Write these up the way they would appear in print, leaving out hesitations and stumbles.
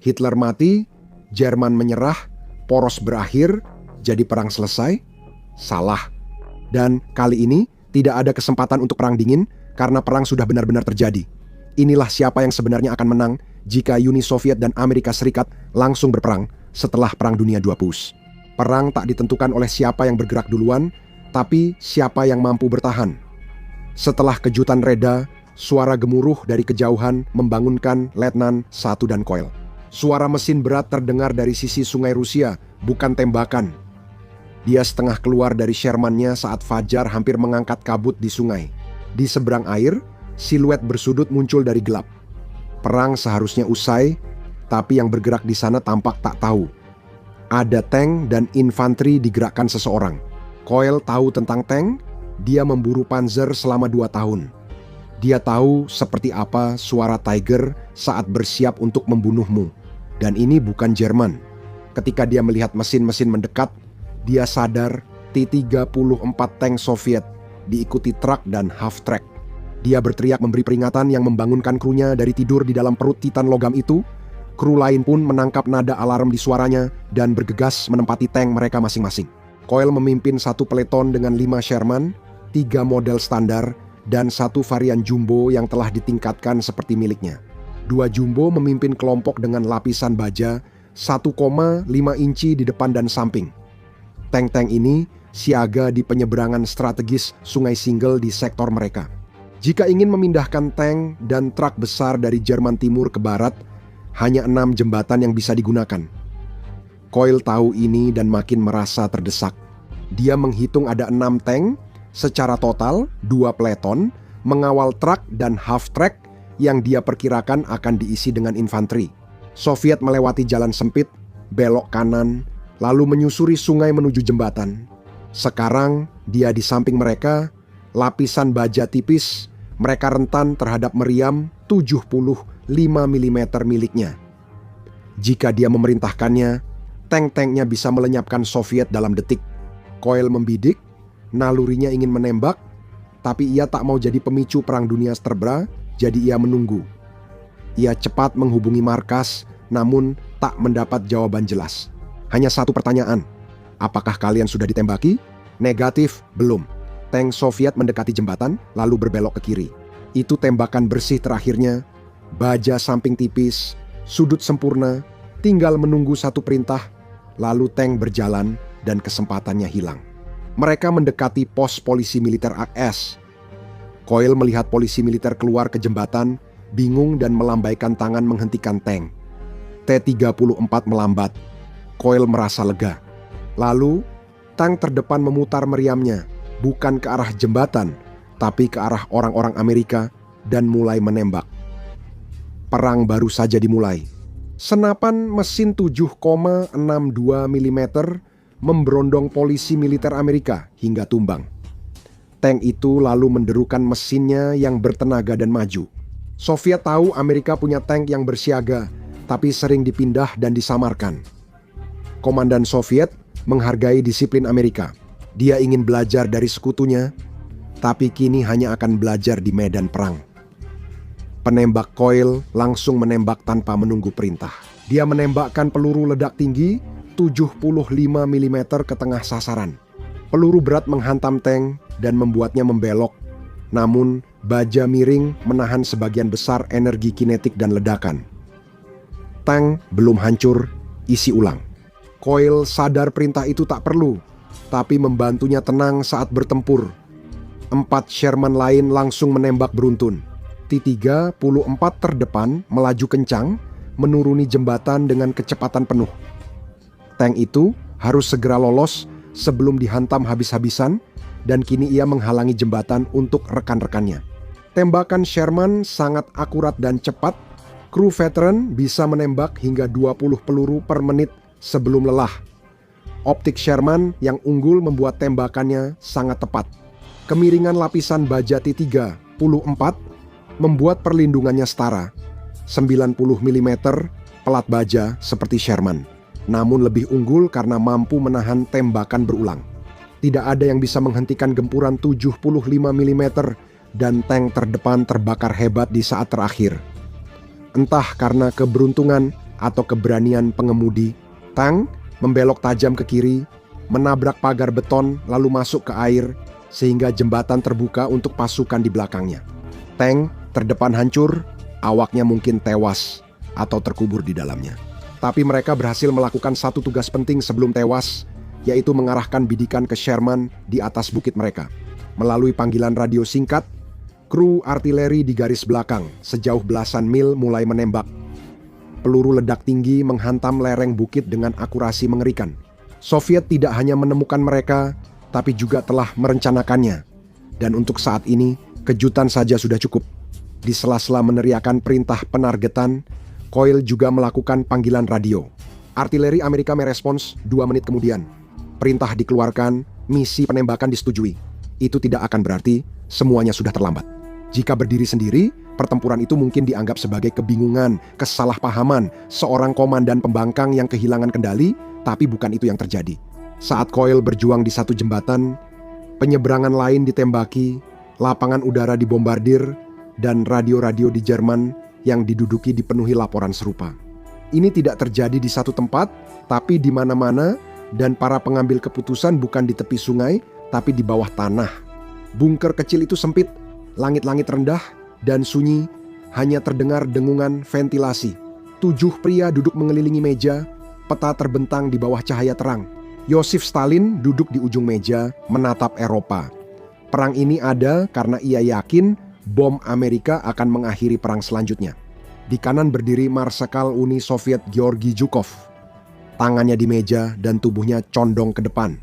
Hitler mati, Jerman menyerah, poros berakhir, jadi perang selesai? Salah. Dan kali ini tidak ada kesempatan untuk perang dingin karena perang sudah benar-benar terjadi. Inilah siapa yang sebenarnya akan menang jika Uni Soviet dan Amerika Serikat langsung berperang setelah Perang Dunia II. Perang tak ditentukan oleh siapa yang bergerak duluan, tapi siapa yang mampu bertahan. Setelah kejutan reda, suara gemuruh dari kejauhan membangunkan Letnan 1 dan Coyle. Suara mesin berat terdengar dari sisi sungai Rusia, bukan tembakan. Dia setengah keluar dari Sherman-nya saat fajar hampir mengangkat kabut di sungai. Di seberang air, siluet bersudut muncul dari gelap. Perang seharusnya usai, tapi yang bergerak di sana tampak tak tahu. Ada tank dan infanteri digerakkan seseorang. Coyle tahu tentang tank, dia memburu Panzer selama 2 tahun. Dia tahu seperti apa suara Tiger saat bersiap untuk membunuhmu. Dan ini bukan Jerman. Ketika dia melihat mesin-mesin mendekat, dia sadar T-34 tank Soviet diikuti truk dan half-track. Dia berteriak memberi peringatan yang membangunkan krunya dari tidur di dalam perut Titan logam itu. Kru lain pun menangkap nada alarm di suaranya dan bergegas menempati tank mereka masing-masing. Coyle memimpin 1 peleton dengan 5 Sherman, 3 model standar, dan 1 varian jumbo yang telah ditingkatkan seperti miliknya. 2 jumbo memimpin kelompok dengan lapisan baja 1,5 inci di depan dan samping. Tank-tank ini siaga di penyeberangan strategis Sungai Single di sektor mereka. Jika ingin memindahkan tank dan truk besar dari Jerman Timur ke barat, hanya 6 jembatan yang bisa digunakan. Coyle tahu ini dan makin merasa terdesak. Dia menghitung ada 6 tank, secara total 2 peleton, mengawal truk dan half-track yang dia perkirakan akan diisi dengan infanteri. Soviet melewati jalan sempit, belok kanan, lalu menyusuri sungai menuju jembatan. Sekarang dia di samping mereka, lapisan baja tipis, mereka rentan terhadap meriam 75 mm miliknya. Jika dia memerintahkannya, tank-tanknya bisa melenyapkan Soviet dalam detik. Coyle membidik, nalurinya ingin menembak, tapi ia tak mau jadi pemicu perang dunia seterbra, jadi ia menunggu. Ia cepat menghubungi markas, namun tak mendapat jawaban jelas. Hanya 1 pertanyaan, apakah kalian sudah ditembaki? Negatif, belum. Tank Soviet mendekati jembatan, lalu berbelok ke kiri. Itu tembakan bersih terakhirnya, baja samping tipis, sudut sempurna, tinggal menunggu 1 perintah, lalu tank berjalan dan kesempatannya hilang. Mereka mendekati pos polisi militer AS. Coyle melihat polisi militer keluar ke jembatan, bingung dan melambaikan tangan menghentikan tank. T-34 melambat. Coyle merasa lega. Lalu, tank terdepan memutar meriamnya, bukan ke arah jembatan, tapi ke arah orang-orang Amerika dan mulai menembak. Perang baru saja dimulai. Senapan mesin 7,62 mm memberondong polisi militer Amerika hingga tumbang. Tank itu lalu menderukan mesinnya yang bertenaga dan maju. Soviet tahu Amerika punya tank yang bersiaga, tapi sering dipindah dan disamarkan. Komandan Soviet menghargai disiplin Amerika. Dia ingin belajar dari sekutunya, tapi kini hanya akan belajar di medan perang. Penembak Coyle langsung menembak tanpa menunggu perintah. Dia menembakkan peluru ledak tinggi 75 mm ke tengah sasaran. Peluru berat menghantam tank dan membuatnya membelok, namun baja miring menahan sebagian besar energi kinetik dan ledakan. Tank belum hancur, isi ulang. Coyle sadar perintah itu tak perlu, tapi membantunya tenang saat bertempur. 4 Sherman lain langsung menembak beruntun. T-34 terdepan melaju kencang, menuruni jembatan dengan kecepatan penuh. Tank itu harus segera lolos sebelum dihantam habis-habisan, dan kini ia menghalangi jembatan untuk rekan-rekannya. Tembakan Sherman sangat akurat dan cepat. Kru veteran bisa menembak hingga 20 peluru per menit sebelum lelah. Optik Sherman yang unggul membuat tembakannya sangat tepat. Kemiringan lapisan baja T-34 membuat perlindungannya setara. 90 mm pelat baja seperti Sherman, namun lebih unggul karena mampu menahan tembakan berulang. Tidak ada yang bisa menghentikan gempuran 75 mm dan tank terdepan terbakar hebat di saat terakhir. Entah karena keberuntungan atau keberanian pengemudi. Tank membelok tajam ke kiri, menabrak pagar beton lalu masuk ke air sehingga jembatan terbuka untuk pasukan di belakangnya. Tank terdepan hancur, awaknya mungkin tewas atau terkubur di dalamnya. Tapi mereka berhasil melakukan satu tugas penting sebelum tewas, yaitu mengarahkan bidikan ke Sherman di atas bukit mereka. Melalui panggilan radio singkat, kru artileri di garis belakang sejauh belasan mil mulai menembak. Peluru ledak tinggi menghantam lereng bukit dengan akurasi mengerikan. Soviet tidak hanya menemukan mereka, tapi juga telah merencanakannya. Dan untuk saat ini, kejutan saja sudah cukup. Di sela-sela meneriakan perintah penargetan, Coyle juga melakukan panggilan radio. Artileri Amerika merespons 2 menit kemudian. Perintah dikeluarkan, misi penembakan disetujui. Itu tidak akan berarti semuanya sudah terlambat. Jika berdiri sendiri, pertempuran itu mungkin dianggap sebagai kebingungan, kesalahpahaman, seorang komandan pembangkang yang kehilangan kendali, tapi bukan itu yang terjadi. Saat Coyle berjuang di satu jembatan, penyeberangan lain ditembaki, lapangan udara dibombardir, dan radio-radio di Jerman yang diduduki dipenuhi laporan serupa. Ini tidak terjadi di satu tempat, tapi di mana-mana, dan para pengambil keputusan bukan di tepi sungai, tapi di bawah tanah. Bunker kecil itu sempit, langit-langit rendah, dan sunyi, hanya terdengar dengungan ventilasi. 7 pria duduk mengelilingi meja, peta terbentang di bawah cahaya terang. Yosef Stalin duduk di ujung meja, menatap Eropa. Perang ini ada karena ia yakin bom Amerika akan mengakhiri perang selanjutnya. Di kanan berdiri Marsekal Uni Soviet Georgi Zhukov. Tangannya di meja dan tubuhnya condong ke depan.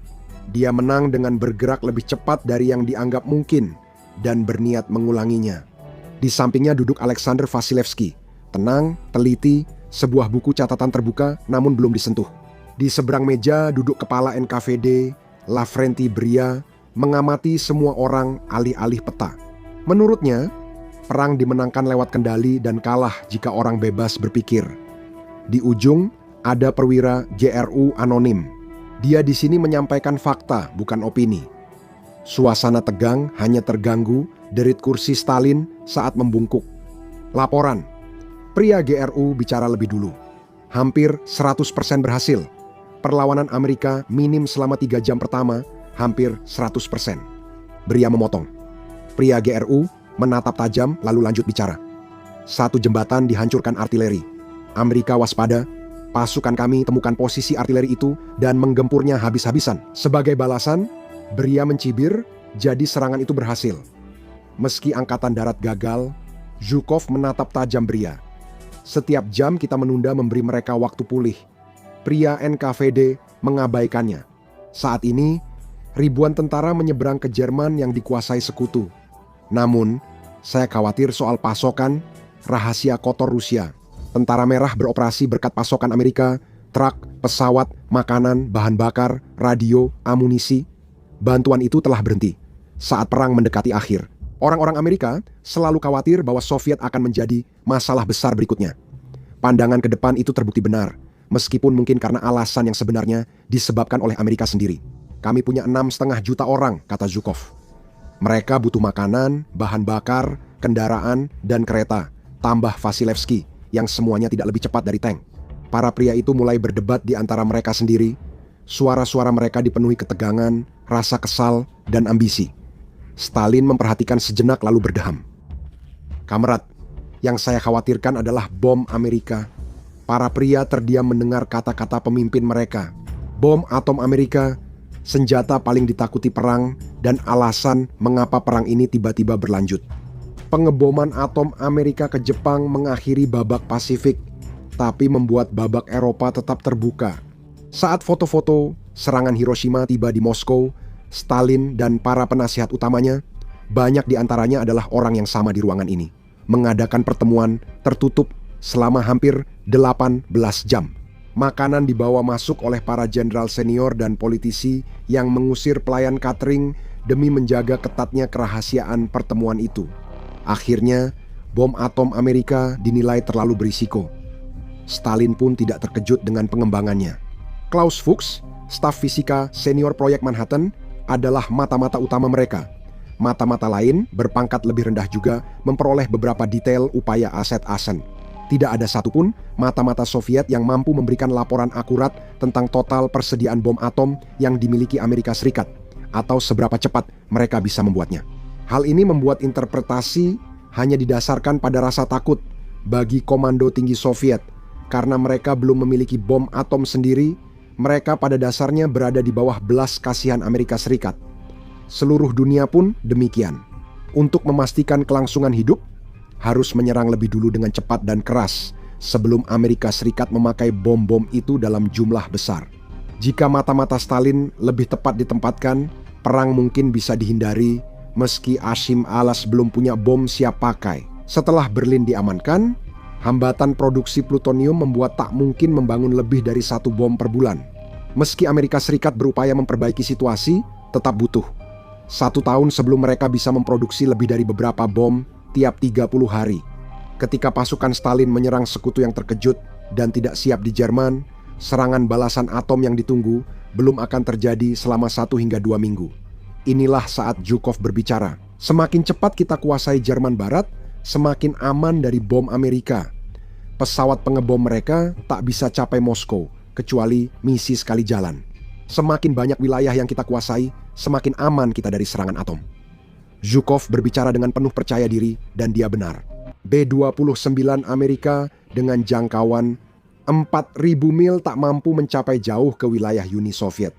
Dia menang dengan bergerak lebih cepat dari yang dianggap mungkin dan berniat mengulanginya. Di sampingnya duduk Alexander Vasilevsky, tenang, teliti, sebuah buku catatan terbuka namun belum disentuh. Di seberang meja duduk kepala NKVD, Lavrenti Beria, mengamati semua orang alih-alih peta. Menurutnya, perang dimenangkan lewat kendali dan kalah jika orang bebas berpikir. Di ujung ada perwira GRU anonim. Dia di sini menyampaikan fakta, bukan opini. Suasana tegang hanya terganggu derit kursi Stalin saat membungkuk. Laporan. Pria GRU bicara lebih dulu. Hampir 100% berhasil. Perlawanan Amerika minim selama 3 jam pertama, hampir 100%. Beria memotong. Pria GRU menatap tajam lalu lanjut bicara. 1 jembatan dihancurkan artileri. Amerika waspada. Pasukan kami temukan posisi artileri itu dan menggempurnya habis-habisan. Sebagai balasan, Beria mencibir, jadi serangan itu berhasil. Meski angkatan darat gagal, Zhukov menatap tajam Beria. Setiap jam kita menunda memberi mereka waktu pulih. Pria NKVD mengabaikannya. Saat ini, ribuan tentara menyeberang ke Jerman yang dikuasai sekutu. Namun, saya khawatir soal pasokan rahasia kotor Rusia. Tentara Merah beroperasi berkat pasokan Amerika, truk, pesawat, makanan, bahan bakar, radio, amunisi. Bantuan itu telah berhenti saat perang mendekati akhir. Orang-orang Amerika selalu khawatir bahwa Soviet akan menjadi masalah besar berikutnya. Pandangan ke depan itu terbukti benar, meskipun mungkin karena alasan yang sebenarnya disebabkan oleh Amerika sendiri. Kami punya 6,5 juta orang, kata Zhukov. Mereka butuh makanan, bahan bakar, kendaraan, dan kereta, tambah Vasilevsky, yang semuanya tidak lebih cepat dari tank. Para pria itu mulai berdebat di antara mereka sendiri. Suara-suara mereka dipenuhi ketegangan, rasa kesal, dan ambisi. Stalin memperhatikan sejenak lalu berdeham. Kamerad, yang saya khawatirkan adalah bom Amerika. Para pria terdiam mendengar kata-kata pemimpin mereka. Bom atom Amerika, senjata paling ditakuti perang, dan alasan mengapa perang ini tiba-tiba berlanjut. Pengeboman atom Amerika ke Jepang mengakhiri babak Pasifik, tapi membuat babak Eropa tetap terbuka. Saat foto-foto serangan Hiroshima tiba di Moskow, Stalin dan para penasihat utamanya, banyak di antaranya adalah orang yang sama di ruangan ini, mengadakan pertemuan tertutup selama hampir 18 jam. Makanan dibawa masuk oleh para jenderal senior dan politisi yang mengusir pelayan catering demi menjaga ketatnya kerahasiaan pertemuan itu. Akhirnya, bom atom Amerika dinilai terlalu berisiko. Stalin pun tidak terkejut dengan pengembangannya. Klaus Fuchs, staf fisika senior proyek Manhattan, adalah mata-mata utama mereka. Mata-mata lain berpangkat lebih rendah juga memperoleh beberapa detail upaya Asad Hasan. Tidak ada satupun mata-mata Soviet yang mampu memberikan laporan akurat tentang total persediaan bom atom yang dimiliki Amerika Serikat, atau seberapa cepat mereka bisa membuatnya. Hal ini membuat interpretasi hanya didasarkan pada rasa takut bagi komando tinggi Soviet. Karena mereka belum memiliki bom atom sendiri, mereka pada dasarnya berada di bawah belas kasihan Amerika Serikat. Seluruh dunia pun demikian. Untuk memastikan kelangsungan hidup, harus menyerang lebih dulu dengan cepat dan keras sebelum Amerika Serikat memakai bom-bom itu dalam jumlah besar. Jika mata-mata Stalin lebih tepat ditempatkan, perang mungkin bisa dihindari meski Hashim Alas belum punya bom siap pakai. Setelah Berlin diamankan, hambatan produksi plutonium membuat tak mungkin membangun lebih dari 1 bom per bulan. Meski Amerika Serikat berupaya memperbaiki situasi, tetap butuh 1 tahun sebelum mereka bisa memproduksi lebih dari beberapa bom tiap 30 hari. Ketika pasukan Stalin menyerang sekutu yang terkejut dan tidak siap di Jerman, serangan balasan atom yang ditunggu belum akan terjadi selama 1 hingga 2 minggu. Inilah saat Zhukov berbicara. Semakin cepat kita kuasai Jerman Barat, semakin aman dari bom Amerika. Pesawat pengebom mereka tak bisa capai Moskow, kecuali misi sekali jalan. Semakin banyak wilayah yang kita kuasai, semakin aman kita dari serangan atom. Zhukov berbicara dengan penuh percaya diri dan dia benar. B-29 Amerika dengan jangkauan 4.000 mil tak mampu mencapai jauh ke wilayah Uni Soviet.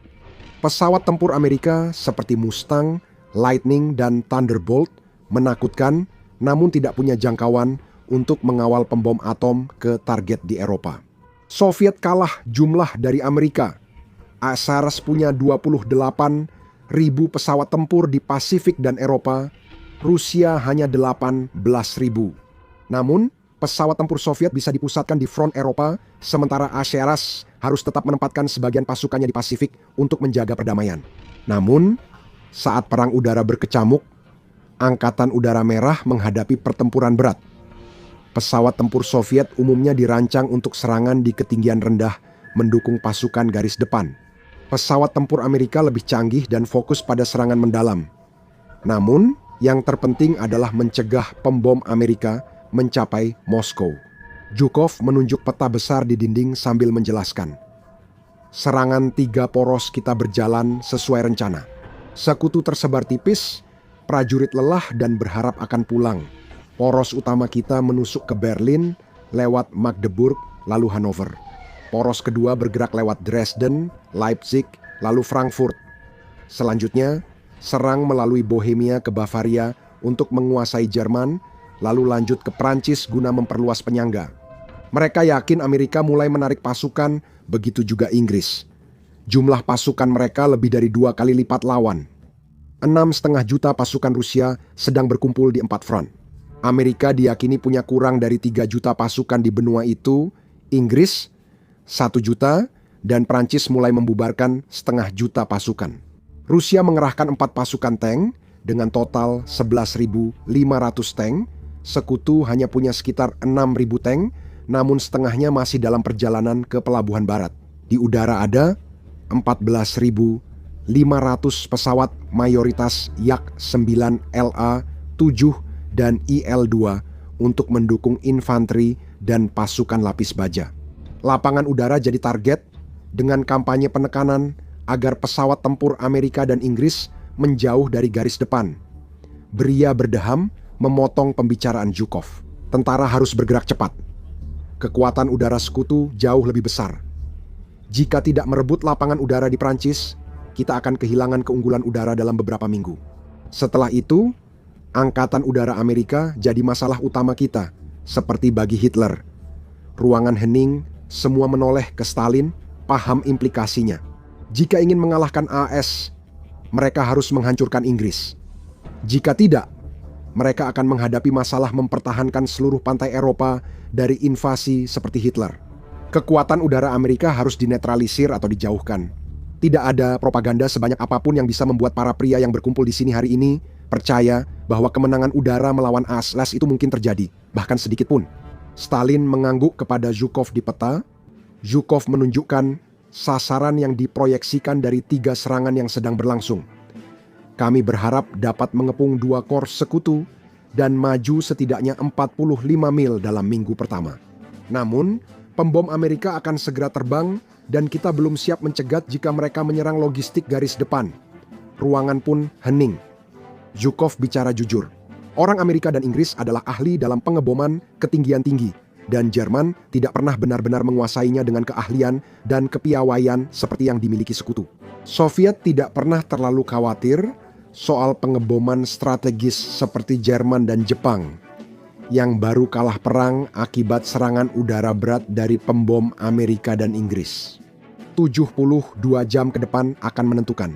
Pesawat tempur Amerika seperti Mustang, Lightning, dan Thunderbolt menakutkan namun tidak punya jangkauan untuk mengawal pembom atom ke target di Eropa. Soviet kalah jumlah dari Amerika. ASARS punya 28.000 pesawat tempur di Pasifik dan Eropa, Rusia hanya 18.000. Namun, pesawat tempur Soviet bisa dipusatkan di front Eropa, sementara ASARS harus tetap menempatkan sebagian pasukannya di Pasifik untuk menjaga perdamaian. Namun, saat perang udara berkecamuk, Angkatan Udara Merah menghadapi pertempuran berat. Pesawat tempur Soviet umumnya dirancang untuk serangan di ketinggian rendah, mendukung pasukan garis depan. Pesawat tempur Amerika lebih canggih dan fokus pada serangan mendalam. Namun, yang terpenting adalah mencegah pembom Amerika mencapai Moskow. Zhukov menunjuk peta besar di dinding sambil menjelaskan. Serangan 3 poros kita berjalan sesuai rencana. Sekutu tersebar tipis, prajurit lelah dan berharap akan pulang. Poros utama kita menusuk ke Berlin lewat Magdeburg lalu Hanover. Poros kedua bergerak lewat Dresden, Leipzig, lalu Frankfurt. Selanjutnya, serang melalui Bohemia ke Bavaria untuk menguasai Jerman, lalu lanjut ke Prancis guna memperluas penyangga. Mereka yakin Amerika mulai menarik pasukan, begitu juga Inggris. Jumlah pasukan mereka lebih dari 2 kali lipat lawan. 6,5 juta pasukan Rusia sedang berkumpul di 4 front. Amerika diyakini punya kurang dari 3 juta pasukan di benua itu, Inggris 1 juta, dan Prancis mulai membubarkan 0,5 juta pasukan. Rusia mengerahkan 4 pasukan tank dengan total 11.500 tank. Sekutu hanya punya sekitar 6.000 tank, namun setengahnya masih dalam perjalanan ke pelabuhan barat. Di udara ada 14.500 pesawat mayoritas Yak-9 LA-7 dan IL-2 untuk mendukung infanteri dan pasukan lapis baja. Lapangan udara jadi target dengan kampanye penekanan agar pesawat tempur Amerika dan Inggris menjauh dari garis depan. Beria berdeham memotong pembicaraan Zhukov. Tentara harus bergerak cepat. Kekuatan udara sekutu jauh lebih besar. Jika tidak merebut lapangan udara di Prancis, kita akan kehilangan keunggulan udara dalam beberapa minggu. Setelah itu, Angkatan Udara Amerika jadi masalah utama kita, seperti bagi Hitler. Ruangan hening, semua menoleh ke Stalin, paham implikasinya. Jika ingin mengalahkan AS, mereka harus menghancurkan Inggris. Jika tidak, mereka akan menghadapi masalah mempertahankan seluruh pantai Eropa dari invasi seperti Hitler. Kekuatan udara Amerika harus dinetralisir atau dijauhkan. Tidak ada propaganda sebanyak apapun yang bisa membuat para pria yang berkumpul di sini hari ini percaya bahwa kemenangan udara melawan AS itu mungkin terjadi, bahkan sedikit pun. Stalin mengangguk kepada Zhukov di peta. Zhukov menunjukkan sasaran yang diproyeksikan dari 3 serangan yang sedang berlangsung. Kami berharap dapat mengepung 2 korps sekutu dan maju setidaknya 45 mil dalam minggu pertama. Namun, pembom Amerika akan segera terbang dan kita belum siap mencegat jika mereka menyerang logistik garis depan. Ruangan pun hening. Zhukov bicara jujur. Orang Amerika dan Inggris adalah ahli dalam pengeboman ketinggian tinggi, dan Jerman tidak pernah benar-benar menguasainya dengan keahlian dan kepiawaian seperti yang dimiliki sekutu. Soviet tidak pernah terlalu khawatir soal pengeboman strategis seperti Jerman dan Jepang, yang baru kalah perang akibat serangan udara berat dari pembom Amerika dan Inggris. 72 jam ke depan akan menentukan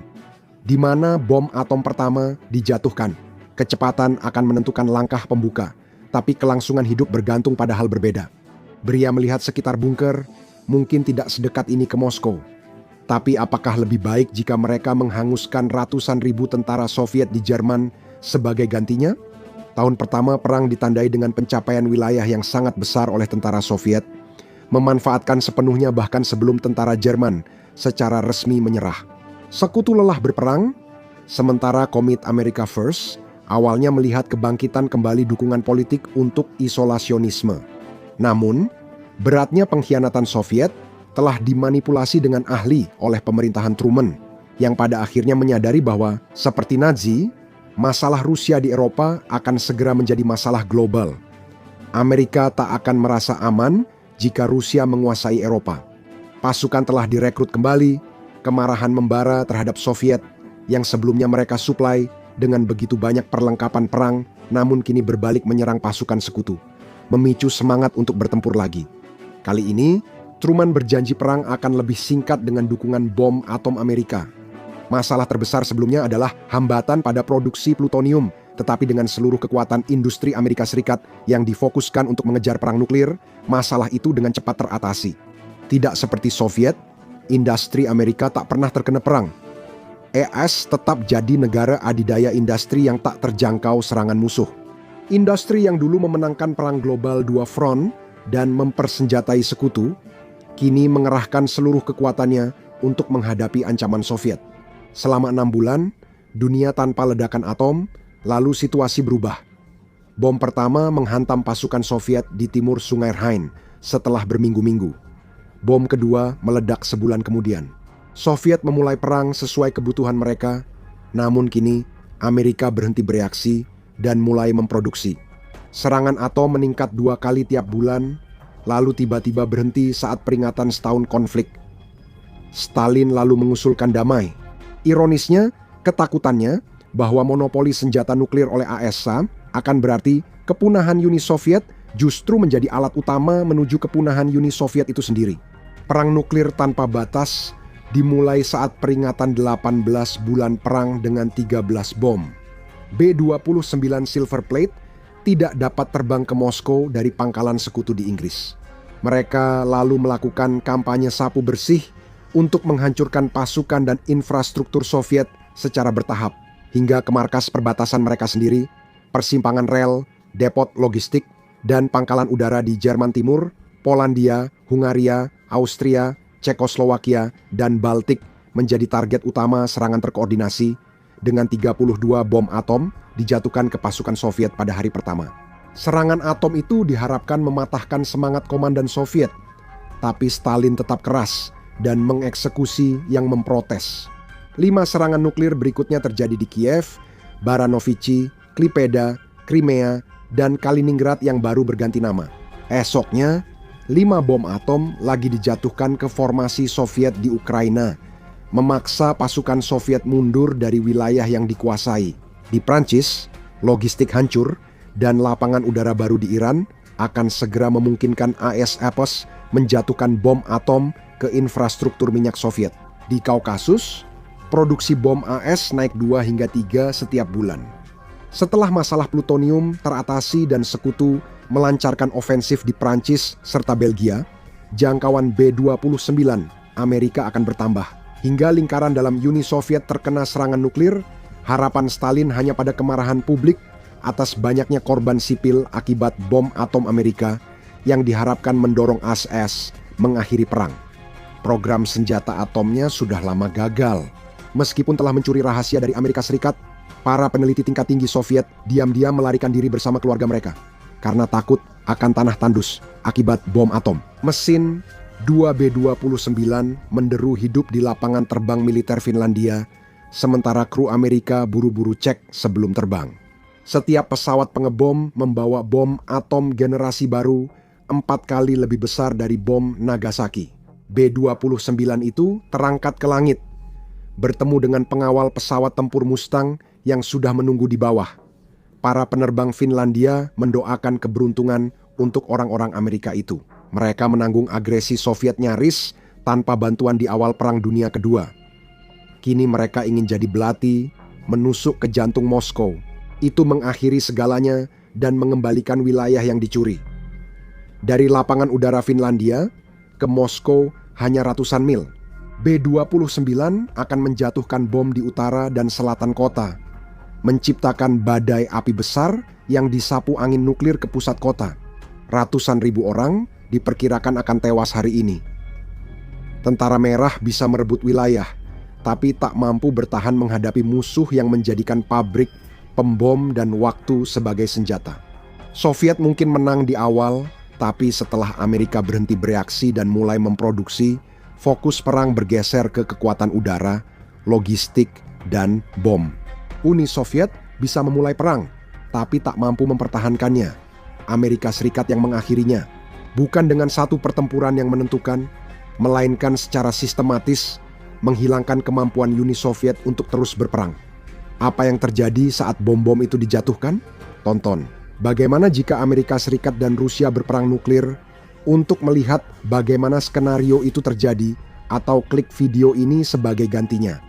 di mana bom atom pertama dijatuhkan. Kecepatan akan menentukan langkah pembuka, tapi kelangsungan hidup bergantung pada hal berbeda. Beria melihat sekitar bunker, mungkin tidak sedekat ini ke Moskow. Tapi apakah lebih baik jika mereka menghanguskan ratusan ribu tentara Soviet di Jerman sebagai gantinya? Tahun pertama perang ditandai dengan pencapaian wilayah yang sangat besar oleh tentara Soviet, memanfaatkan sepenuhnya bahkan sebelum tentara Jerman secara resmi menyerah. Sekutu lelah berperang, sementara Komit America First awalnya melihat kebangkitan kembali dukungan politik untuk isolasionisme. Namun, beratnya pengkhianatan Soviet telah dimanipulasi dengan ahli oleh pemerintahan Truman, yang pada akhirnya menyadari bahwa seperti Nazi, masalah Rusia di Eropa akan segera menjadi masalah global. Amerika tak akan merasa aman jika Rusia menguasai Eropa. Pasukan telah direkrut kembali, kemarahan membara terhadap Soviet yang sebelumnya mereka suplai dengan begitu banyak perlengkapan perang, namun kini berbalik menyerang pasukan sekutu, memicu semangat untuk bertempur lagi. Kali ini, Truman berjanji perang akan lebih singkat dengan dukungan bom atom Amerika. Masalah terbesar sebelumnya adalah hambatan pada produksi plutonium, tetapi dengan seluruh kekuatan industri Amerika Serikat yang difokuskan untuk mengejar perang nuklir, masalah itu dengan cepat teratasi. Tidak seperti Soviet, industri Amerika tak pernah terkena perang. ES tetap jadi negara adidaya industri yang tak terjangkau serangan musuh. Industri yang dulu memenangkan perang global dua front dan mempersenjatai sekutu, kini mengerahkan seluruh kekuatannya untuk menghadapi ancaman Soviet. Selama 6 bulan, dunia tanpa ledakan atom, lalu situasi berubah. Bom pertama menghantam pasukan Soviet di timur Sungai Rhine setelah berminggu-minggu. Bom kedua meledak sebulan kemudian. Soviet memulai perang sesuai kebutuhan mereka, namun kini Amerika berhenti bereaksi dan mulai memproduksi. Serangan atom meningkat 2 kali tiap bulan, lalu tiba-tiba berhenti saat peringatan setahun konflik. Stalin lalu mengusulkan damai. Ironisnya, ketakutannya bahwa monopoli senjata nuklir oleh ASA akan berarti kepunahan Uni Soviet justru menjadi alat utama menuju kepunahan Uni Soviet itu sendiri. Perang nuklir tanpa batas dimulai saat peringatan 18 bulan perang dengan 13 bom. B-29 Silver Plate tidak dapat terbang ke Moskow dari pangkalan sekutu di Inggris. Mereka lalu melakukan kampanye sapu bersih untuk menghancurkan pasukan dan infrastruktur Soviet secara bertahap, hingga ke markas perbatasan mereka sendiri, persimpangan rel, depot logistik, dan pangkalan udara di Jerman Timur, Polandia, Hungaria, Austria, Cekoslowakia, dan Baltik menjadi target utama serangan terkoordinasi dengan 32 bom atom dijatuhkan ke pasukan Soviet pada hari pertama. Serangan atom itu diharapkan mematahkan semangat komandan Soviet, tapi Stalin tetap keras dan mengeksekusi yang memprotes. 5 serangan nuklir berikutnya terjadi di Kiev, Baranovichi, Klipeda, Crimea, dan Kaliningrad yang baru berganti nama. Esoknya, 5 bom atom lagi dijatuhkan ke formasi Soviet di Ukraina, memaksa pasukan Soviet mundur dari wilayah yang dikuasai. Di Prancis, logistik hancur dan lapangan udara baru di Iran akan segera memungkinkan AS Apos menjatuhkan bom atom ke infrastruktur minyak Soviet. Di Kaukasus, produksi bom AS naik 2 hingga 3 setiap bulan. Setelah masalah plutonium teratasi dan sekutu melancarkan ofensif di Prancis serta Belgia, jangkauan B-29 Amerika akan bertambah. Hingga lingkaran dalam Uni Soviet terkena serangan nuklir, harapan Stalin hanya pada kemarahan publik atas banyaknya korban sipil akibat bom atom Amerika yang diharapkan mendorong AS mengakhiri perang. Program senjata atomnya sudah lama gagal. Meskipun telah mencuri rahasia dari Amerika Serikat, para peneliti tingkat tinggi Soviet diam-diam melarikan diri bersama keluarga mereka. karena takut akan tanah tandus akibat bom atom. Mesin 2B-29 menderu hidup di lapangan terbang militer Finlandia, sementara kru Amerika buru-buru cek sebelum terbang. Setiap pesawat pengebom membawa bom atom generasi baru 4 kali lebih besar dari bom Nagasaki. B-29 itu terangkat ke langit, bertemu dengan pengawal pesawat tempur Mustang yang sudah menunggu di bawah. Para penerbang Finlandia mendoakan keberuntungan untuk orang-orang Amerika itu. Mereka menanggung agresi Soviet nyaris tanpa bantuan di awal Perang Dunia Kedua. Kini mereka ingin jadi belati, menusuk ke jantung Moskow. Itu mengakhiri segalanya dan mengembalikan wilayah yang dicuri. Dari lapangan udara Finlandia ke Moskow hanya ratusan mil. B-29 akan menjatuhkan bom di utara dan selatan kota, menciptakan badai api besar yang disapu angin nuklir ke pusat kota. Ratusan ribu orang diperkirakan akan tewas hari ini. Tentara Merah bisa merebut wilayah, tapi tak mampu bertahan menghadapi musuh yang menjadikan pabrik, pembom, dan waktu sebagai senjata. Soviet mungkin menang di awal, tapi setelah Amerika berhenti bereaksi dan mulai memproduksi, fokus perang bergeser ke kekuatan udara, logistik, dan bom. Uni Soviet bisa memulai perang, tapi tak mampu mempertahankannya. Amerika Serikat yang mengakhirinya, bukan dengan satu pertempuran yang menentukan, melainkan secara sistematis menghilangkan kemampuan Uni Soviet untuk terus berperang. Apa yang terjadi saat bom-bom itu dijatuhkan? Tonton, bagaimana jika Amerika Serikat dan Rusia berperang nuklir? Untuk melihat bagaimana skenario itu terjadi, atau klik video ini sebagai gantinya.